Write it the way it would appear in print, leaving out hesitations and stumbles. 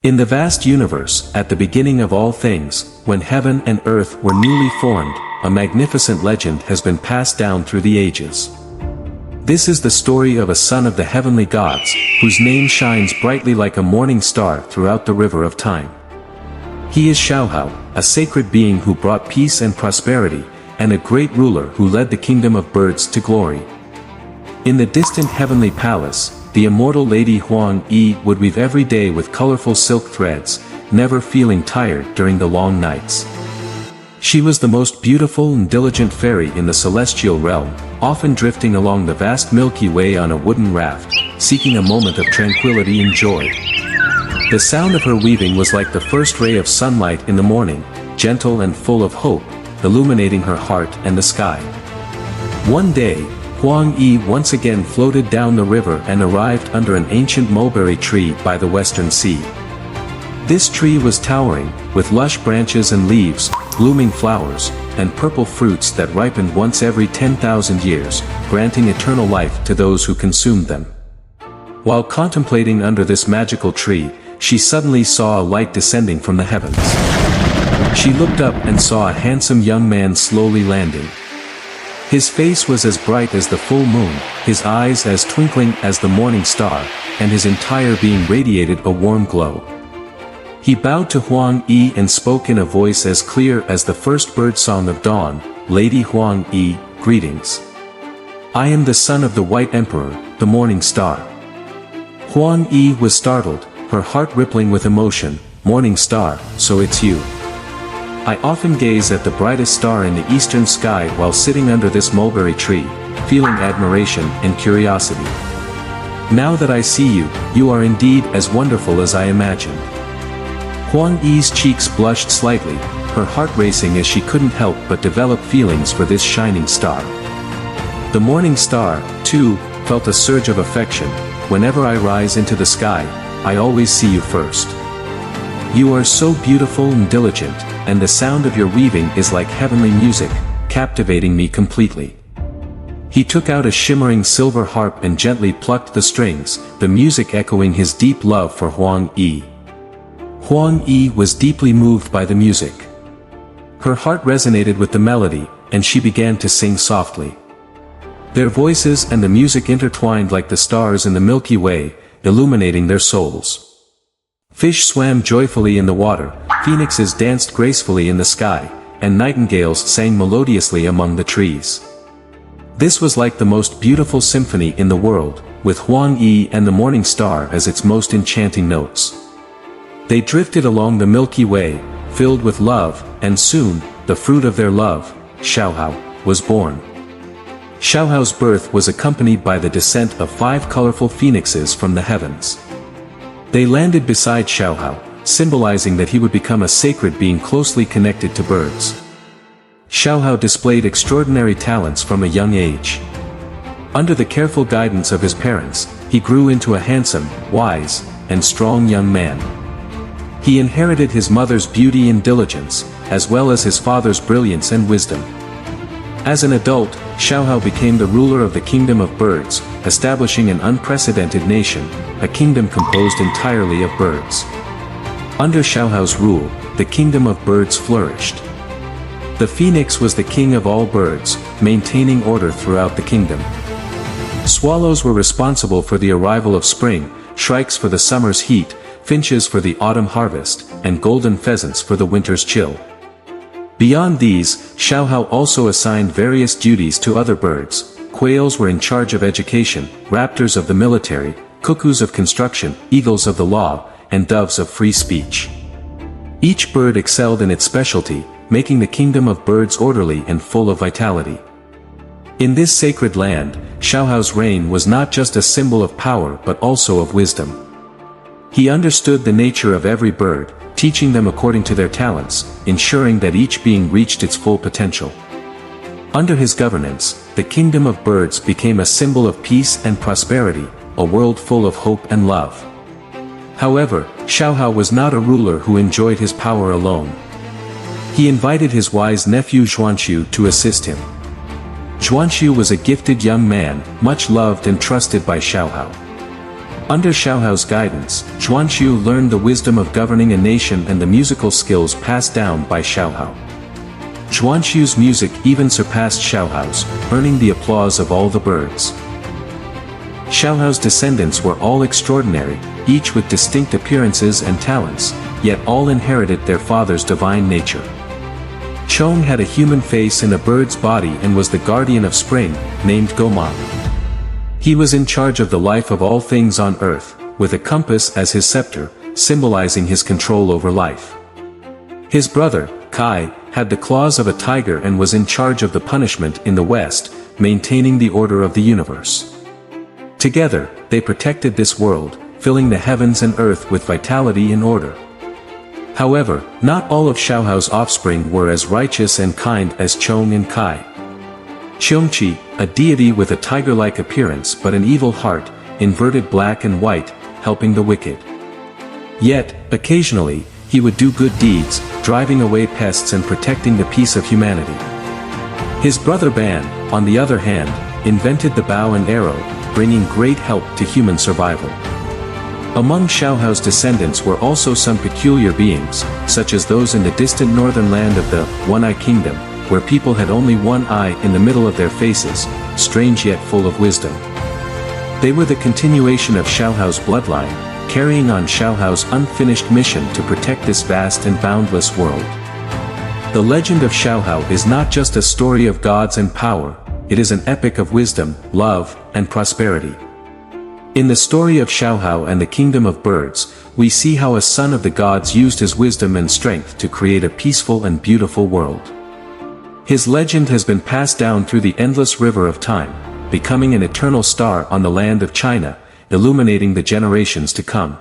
In the vast universe, at the beginning of all things, when heaven and earth were newly formed, a magnificent legend has been passed down through the ages. This is the story of a son of the heavenly gods, whose name shines brightly like a morning star throughout the river of time. He is Shaohao, a sacred being who brought peace and prosperity, and a great ruler who led the kingdom of birds to glory. In the distant heavenly palace, the immortal Lady Huang Yi would weave every day with colorful silk threads, never feeling tired during the long nights. She was the most beautiful and diligent fairy in the celestial realm, often drifting along the vast Milky Way on a wooden raft, seeking a moment of tranquility and joy. The sound of her weaving was like the first ray of sunlight in the morning, gentle and full of hope, illuminating her heart and the sky. One day, Huang Yi once again floated down the river and arrived under an ancient mulberry tree by the western sea. This tree was towering, with lush branches and leaves, blooming flowers, and purple fruits that ripened once every 10,000 years, granting eternal life to those who consumed them. While contemplating under this magical tree, she suddenly saw a light descending from the heavens. She looked up and saw a handsome young man slowly landing. His face was as bright as the full moon, his eyes as twinkling as the morning star, and his entire being radiated a warm glow. He bowed to Huang Yi and spoke in a voice as clear as the first birdsong of dawn, "Lady Huang Yi, greetings. I am the son of the White Emperor, the Morning Star." Huang Yi was startled, her heart rippling with emotion. "Morning Star, so it's you. I often gaze at the brightest star in the eastern sky while sitting under this mulberry tree, feeling admiration and curiosity. Now that I see you, you are indeed as wonderful as I imagined." Huang Yi's cheeks blushed slightly, her heart racing as she couldn't help but develop feelings for this shining star. The morning star, too, felt a surge of affection. "Whenever I rise into the sky, I always see you first. You are so beautiful and diligent, and the sound of your weaving is like heavenly music, captivating me completely." He took out a shimmering silver harp and gently plucked the strings, the music echoing his deep love for Huang Yi. Huang Yi was deeply moved by the music. Her heart resonated with the melody, and she began to sing softly. Their voices and the music intertwined like the stars in the Milky Way, illuminating their souls. Fish swam joyfully in the water, phoenixes danced gracefully in the sky, and nightingales sang melodiously among the trees. This was like the most beautiful symphony in the world, with Huang Yi and the morning star as its most enchanting notes. They drifted along the Milky Way, filled with love, and soon, the fruit of their love, Shaohao, was born. Shaohao's birth was accompanied by the descent of 5 colorful phoenixes from the heavens. They landed beside Shaohao, symbolizing that he would become a sacred being closely connected to birds. Shaohao displayed extraordinary talents from a young age. Under the careful guidance of his parents, he grew into a handsome, wise, and strong young man. He inherited his mother's beauty and diligence, as well as his father's brilliance and wisdom. As an adult, Shaohao became the ruler of the kingdom of birds, establishing an unprecedented nation, a kingdom composed entirely of birds. Under Shaohao's rule, the kingdom of birds flourished. The phoenix was the king of all birds, maintaining order throughout the kingdom. Swallows were responsible for the arrival of spring, shrikes for the summer's heat, finches for the autumn harvest, and golden pheasants for the winter's chill. Beyond these, Shaohao also assigned various duties to other birds. Quails were in charge of education, raptors of the military, cuckoos of construction, eagles of the law, and doves of free speech. Each bird excelled in its specialty, making the kingdom of birds orderly and full of vitality. In this sacred land, Shaohao's reign was not just a symbol of power but also of wisdom. He understood the nature of every bird, teaching them according to their talents, ensuring that each being reached its full potential. Under his governance, the kingdom of birds became a symbol of peace and prosperity, a world full of hope and love. However, Shaohao was not a ruler who enjoyed his power alone. He invited his wise nephew Xuanqiu to assist him. Xuanqiu was a gifted young man, much loved and trusted by Shaohao. Under Shaohao's guidance, Xuanxu learned the wisdom of governing a nation and the musical skills passed down by Shaohao. Xuanxu's music even surpassed Shaohao's, earning the applause of all the birds. Shaohao's descendants were all extraordinary, each with distinct appearances and talents, yet all inherited their father's divine nature. Chong had a human face in a bird's body and was the guardian of spring, named Goma. He was in charge of the life of all things on earth, with a compass as his scepter, symbolizing his control over life. His brother, Kai, had the claws of a tiger and was in charge of the punishment in the west, maintaining the order of the universe. Together, they protected this world, filling the heavens and earth with vitality and order. However, not all of Shaohao's offspring were as righteous and kind as Chong and Kai. Qiongqi, a deity with a tiger-like appearance but an evil heart, inverted black and white, helping the wicked. Yet, occasionally, he would do good deeds, driving away pests and protecting the peace of humanity. His brother Ban, on the other hand, invented the bow and arrow, bringing great help to human survival. Among Shaohao's descendants were also some peculiar beings, such as those in the distant northern land of the One-Eye Kingdom, where people had only one eye in the middle of their faces, strange yet full of wisdom. They were the continuation of Shaohao's bloodline, carrying on Shaohao's unfinished mission to protect this vast and boundless world. The legend of Shaohao is not just a story of gods and power, it is an epic of wisdom, love, and prosperity. In the story of Shaohao and the Kingdom of Birds, we see how a son of the gods used his wisdom and strength to create a peaceful and beautiful world. His legend has been passed down through the endless river of time, becoming an eternal star on the land of China, illuminating the generations to come.